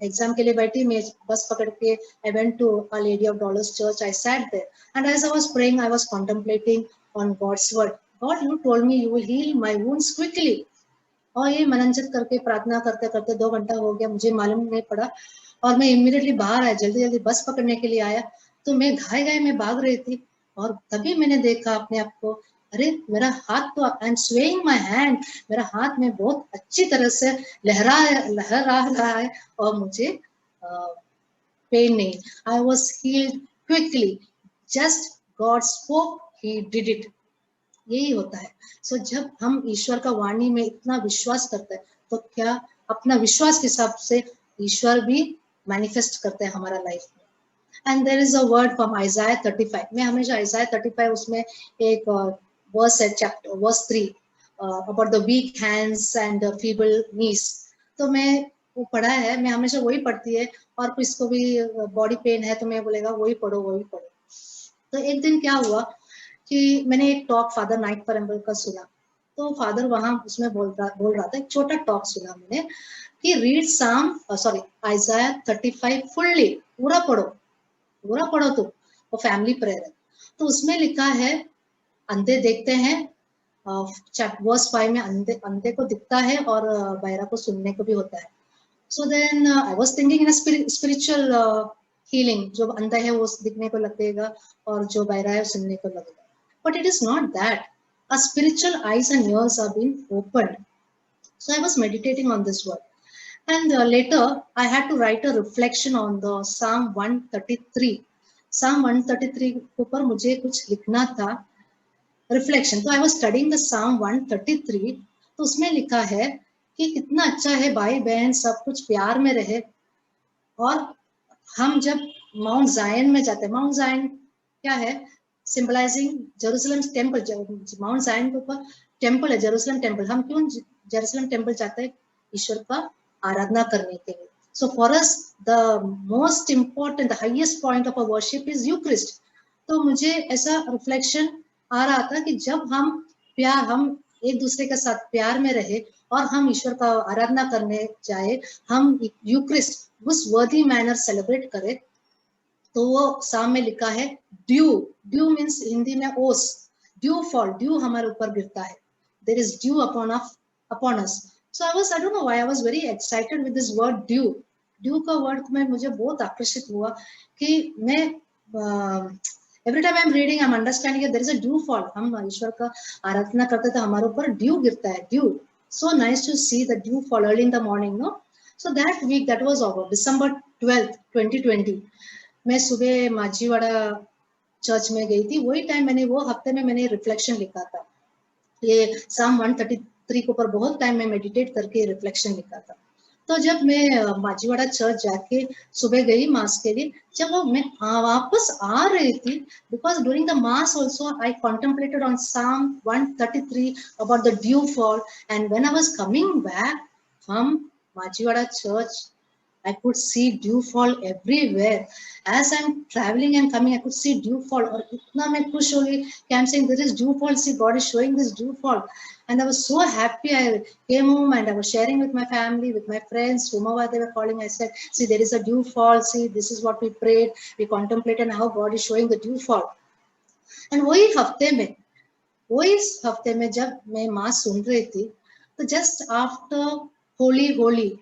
एग्जाम के लिए बैठी. मैं बस पकड़ के I went to Our Lady of Dollars Church. I sat there and as I was praying, I was contemplating on God's word. God, you told me you will heal my wounds quickly. और ये मननचित करके प्रार्थना करते करते 2 घंटा हो गया, मुझे मालूम नहीं पड़ा. और मैं इमीडिएटली बाहर आया, जल्दी बस पकड़ने के लिए आया. तो मैं घाय में भाग रही थी और तभी मैंने देखा अपने आप को, अरे मेरा हाथ तो, I am swaying my hand, मेरा हाथ में बहुत अच्छी तरह से लहरा रहा है और मुझे पेन नहीं. I was healed quickly. Just God spoke, he did it. यही होता है. सो जब हम ईश्वर का वाणी में इतना विश्वास करते हैं तो क्या अपना विश्वास के हिसाब से ईश्वर भी मैनिफेस्ट करते हैं हमारा लाइफ में. And there is a word from Isaiah 35. मैं हमेशा Isaiah 35 उसमें एक verse है, chapter verse 3 about the weak hands and the feeble knees. तो मैं वो पढ़ा है, मैं हमेशा वही पढ़ती है, और किसको भी बॉडी पेन है तो मैं बोलेगा वही पढ़ो वही पढ़ो. तो एक दिन क्या हुआ कि मैंने एक टॉक फादर नाइट परम्बल का सुना. तो फादर वहां उसमें बोल रहा था, एक छोटा टॉक सुना मैंने कि रीड Isaiah 35 फुल्ली, पूरा पढ़ो तो वो फैमिली प्रेयर है. तो उसमें लिखा है अंधे देखते हैं, वर्स 5 में अंधे को दिखता है और बहरा को सुनने को भी होता है. So then I was thinking in spiritual healing, जो अंधा है वो दिखने को लगेगा और जो बहरा है सुनने को लगेगा. But it is not that. Our spiritual eyes and ears are being opened. So I was meditating on this word. And later, I had to write a reflection on the Psalm 133. Psalm 133 के ऊपर मुझे कुछ लिखना था, reflection. तो I was studying the Psalm 133. तो उसमें लिखा है कि कितना अच्छा है भाई बहन सब कुछ प्यार में रहे. और हम जब माउंट जायन में जाते हैं, माउंट जायन क्या है? Symbolising Jerusalem temple. माउंट जायन के ऊपर टेम्पल है, जेरूसलम टेम्पल. हम क्यों जेरूसलम टेम्पल जाते हैं? ईश्वर का आराधना करने के लिए. So for us the most important, the highest point of a worship is Eucharist. तो मुझे ऐसा रिफ्लेक्शन आ रहा था कि जब हम एक दूसरे के साथ प्यार में रहे और हम ईश्वर का आराधना करने जाए, हम यूक्रिस्ट उस वर्दी मैनर सेलिब्रेट करें. तो वो साम में लिखा है ड्यू मीन्स हिंदी में ओस, ड्यू फॉल, ड्यू हमारे ऊपर गिरता है. There is dew upon us. So I don't know why I was very excited with this word dew का वर्ड में मुझे बहुत आकर्षित हुआ कि मैं every time I am reading I am understanding there is a dew fall. हम ईश्वर का आराधना करते तो हमारे ऊपर ड्यू गिरता है. Dew, so nice to see the dew fall early in the morning, no. So that week, that was over December 12th 2020. मैं सुबह माझीवाड़ा चर्च में गई थी. वही टाइम वो हफ्ते में मैंने रिफ्लेक्शन लिखा था. ये Psalm 133 के ऊपर बहुत टाइम में मेडिटेट करके रिफ्लेक्शन लिखा था. तो जब मैं माझीवाड़ा चर्च जाके सुबह गई मास के लिए, जब मैं वापस आ रही थी, because during the mass also I contemplated on Psalm 133 about the dew fall. And when I was coming back from Majiwada church, I could see dew fall everywhere. As I'm traveling and coming, I could see dew fall. और इतना मैं खुश हो गई कि I'm saying there is dew fall. See, God is showing this dew fall, and I was so happy. I came home and I was sharing with my family, with my friends, whomever they were calling. I said, "See, there is a dew fall. See, this is what we prayed, we contemplated, and how God is showing the dew fall." And वही हफ्ते में जब मैं मास सुन रही थी, तो just after Holi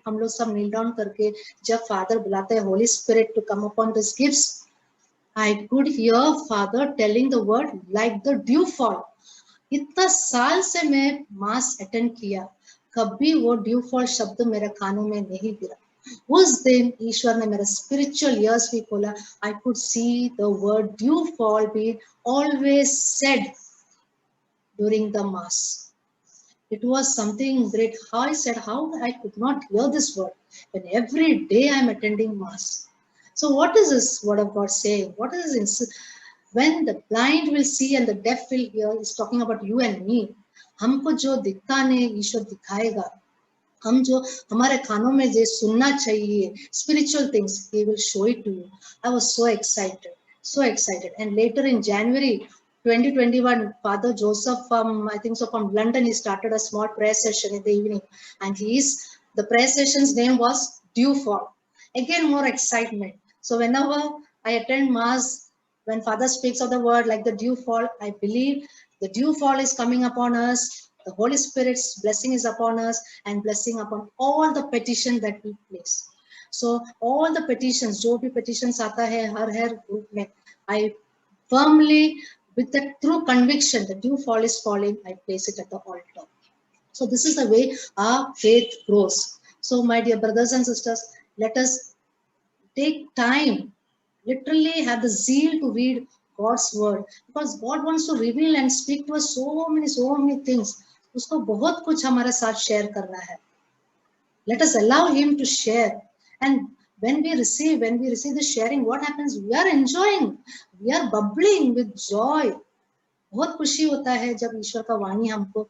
हम लोग सब नील डाउन करके जब फादर बुलाते हैं Holy Spirit to come upon this gifts, I could hear father telling the word like the dew fall. इतना साल से मैं मास अटेंड किया, कभी वो ड्यू फॉल शब्द मेरे कानों में नहीं गिरा. उस दिन ईश्वर ने मेरा स्पिरिचुअल ईयर्स भी खोला. I could see the word due fall be always said during the mass. It was something great. How I said, how I could not hear this word when every day I am attending mass. So what is this word of God saying? What is this? When the blind will see and the deaf will hear, is talking about you and me. हमको जो दिखता नहीं ईश्वर दिखाएगा. हम जो हमारे कानों में जो सुनना चाहिए spiritual things, he will show it to you. I was so excited. And later in January 2021, Father Joseph from London, he started a small prayer session in the evening, and the prayer session's name was Dew Fall. Again, more excitement. So whenever I attend mass, when Father speaks of the word like the dew fall, I believe the dew fall is coming upon us. The Holy Spirit's blessing is upon us, and blessing upon all the petitions that we place. So all the petitions, जो भी petitions आता है हर group में, I firmly, with that true conviction, the dew fall is falling, I place it at the altar. So this is the way our faith grows. So my dear brothers and sisters, let us take time, literally have the zeal to read God's word, because God wants to reveal and speak to us so many things. उसको बहुत कुछ हमारे साथ share करना है. Let us allow him to share. And when we receive the sharing, what happens? We are enjoying, we are bubbling with joy. बहुत खुशी होता है जब ईश्वर का वाणी हमको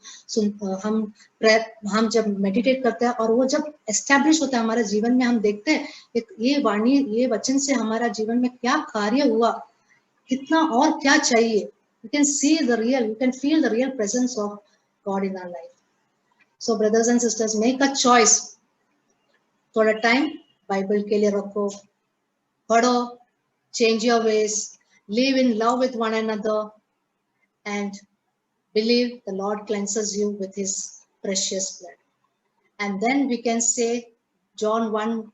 हम जब मेडिटेट करते हैं और वो जब एस्टैब्लिश होता है हमारे जीवन में, हम देखते हैं ये वाणी, ये वचन से हमारा जीवन में क्या कार्य हुआ, कितना और क्या चाहिए. You can see the real, you can feel the real presence of God in our life. So brothers and sisters, make a choice. थोड़ा टाइम बाइबल के लिए रखो, पढ़ो, change your ways, live in love with one another, and believe the Lord cleanses you with his precious blood. And then we can say John 1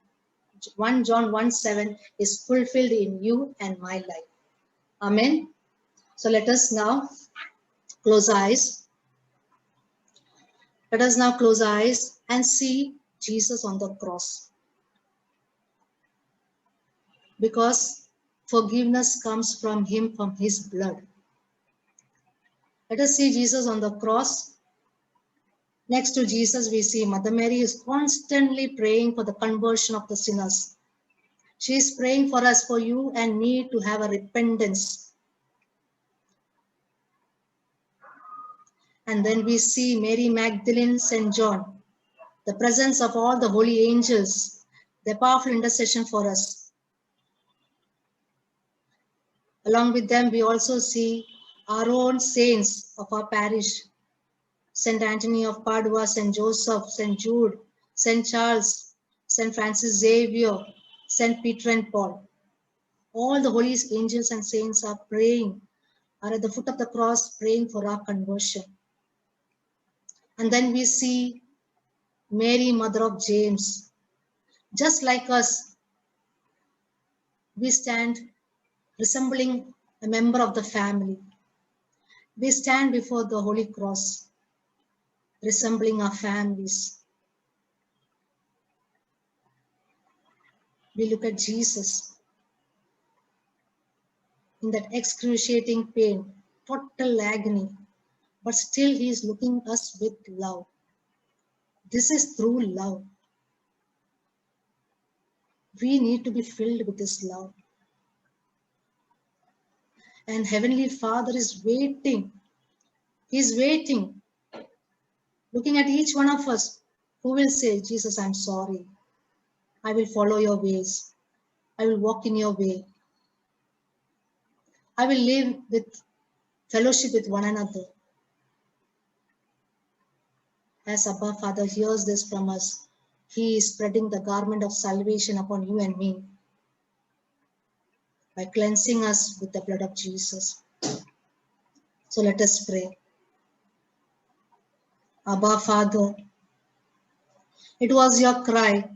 John 1:7 is fulfilled in you and my life. Amen. So let us now close eyes. Let us now close eyes and see Jesus on the cross. Because forgiveness comes from him, from his blood. Let us see Jesus on the cross. Next to Jesus, we see Mother Mary is constantly praying for the conversion of the sinners. She is praying for us, for you and me, to have a repentance. And then we see Mary Magdalene, St. John, the presence of all the holy angels, their powerful intercession for us. Along with them, we also see our own saints of our parish, St. Anthony of Padua, St. Joseph, St. Jude, St. Charles, St. Francis Xavier, St. Peter and Paul. All the holy angels and saints are praying, are at the foot of the cross praying for our conversion. And then we see Mary, mother of James. Just like us, we stand resembling a member of the family. We stand before the Holy Cross, resembling our families. We look at Jesus in that excruciating pain, total agony, but still he is looking at us with love. This is true love. We need to be filled with this love. And Heavenly Father is waiting. He's waiting, looking at each one of us who will say, Jesus, I'm sorry. I will follow your ways. I will walk in your way. I will live with fellowship with one another. As Abba Father hears this from us, he is spreading the garment of salvation upon you and me by cleansing us with the blood of Jesus. So let us pray. Abba Father, it was your cry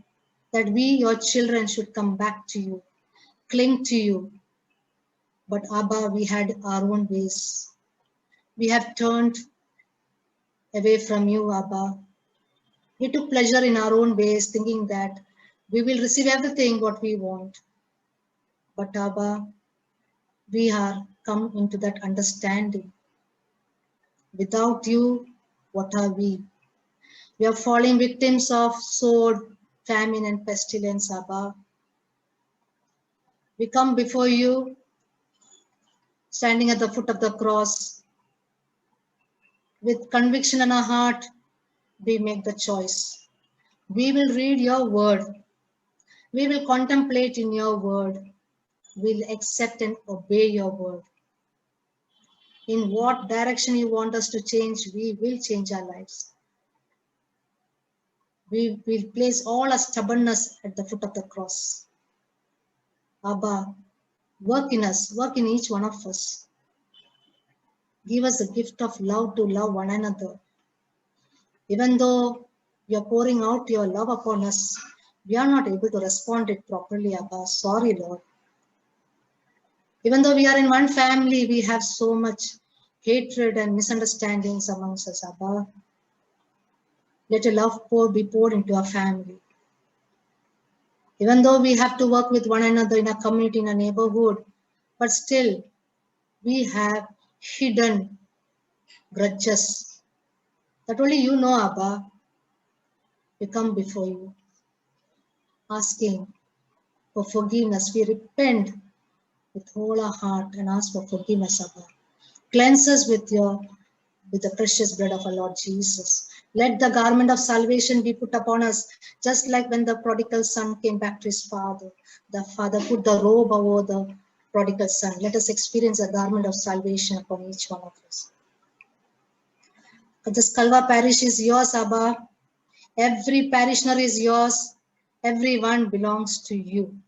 that we, your children, should come back to you, cling to you. But Abba, we had our own ways. We have turned away from you, Abba. We took pleasure in our own ways, thinking that we will receive everything what we want. But Abba, we are come into that understanding. Without you, what are we? We are falling victims of sword, famine, and pestilence, Abba. We come before you, standing at the foot of the cross. With conviction in our heart, we make the choice. We will read your word. We will contemplate in your word. We'll accept and obey your word. In what direction you want us to change, we will change our lives. We will place all our stubbornness at the foot of the cross. Abba, work in us, work in each one of us. Give us the gift of love to love one another. Even though you're pouring out your love upon us, we are not able to respond it properly, Abba. Sorry, Lord. Even though we are in one family, we have so much hatred and misunderstandings amongst us, Abba. Let your love be poured into our family. Even though we have to work with one another in a community, in a neighborhood, but still we have hidden grudges that only you know, Abba. We come before you, asking for forgiveness. We repent with whole our heart and ask for forgiveness, Abba. Cleanse us with the precious blood of our Lord Jesus. Let the garment of salvation be put upon us, just like when the prodigal son came back to his father. The father put the robe over the prodigal son. Let us experience the garment of salvation upon each one of us. This Kalwa parish is yours, Abba. Every parishioner is yours. Everyone belongs to you.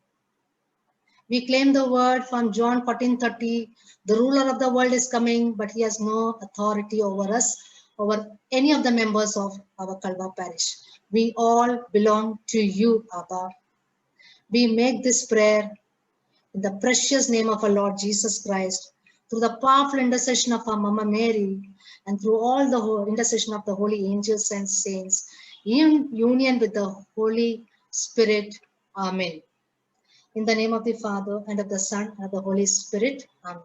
We claim the word from John 14:30. The ruler of the world is coming, but he has no authority over us, over any of the members of our Kalwa parish. We all belong to you, Abba. We make this prayer in the precious name of our Lord Jesus Christ, through the powerful intercession of our Mama Mary, and through all the intercession of the holy angels and saints, in union with the Holy Spirit. Amen. In the name of the Father, and of the Son, and of the Holy Spirit. Amen.